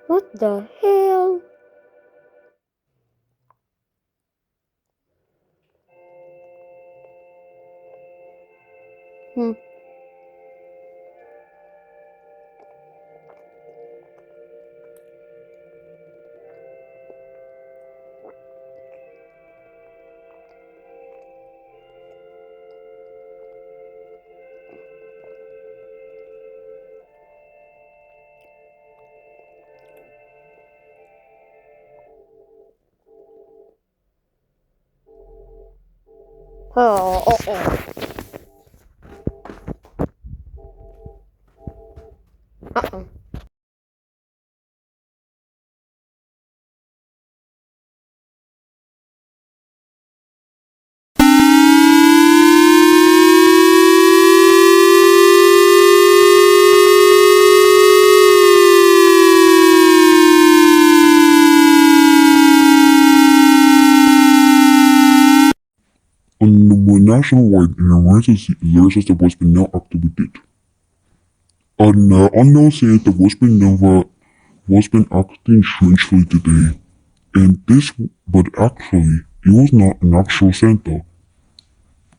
What the hell? Hmm. Oh. Uh-uh. On the nationwide emergency alert system was been now activated. An unknown Santa was been acting strangely today, and but actually, it was not an actual Santa,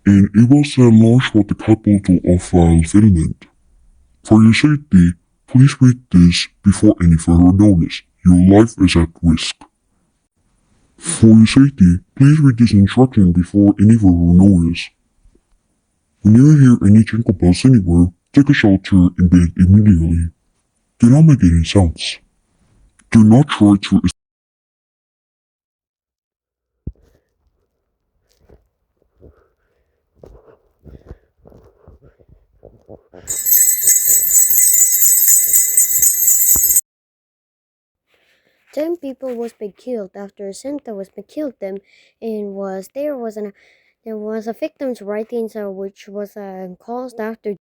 and it was launched for the capital of Finland. For your safety, please read this before any further notice. Your life is at risk. For your safety, please read this instruction before any further notice. When you hear any jingle bells anywhere, take a shelter in bed immediately. Do not make any sounds. Do not try to. Ten people was been killed after Santa was been killed them, and was there was a victim's writings which was caused after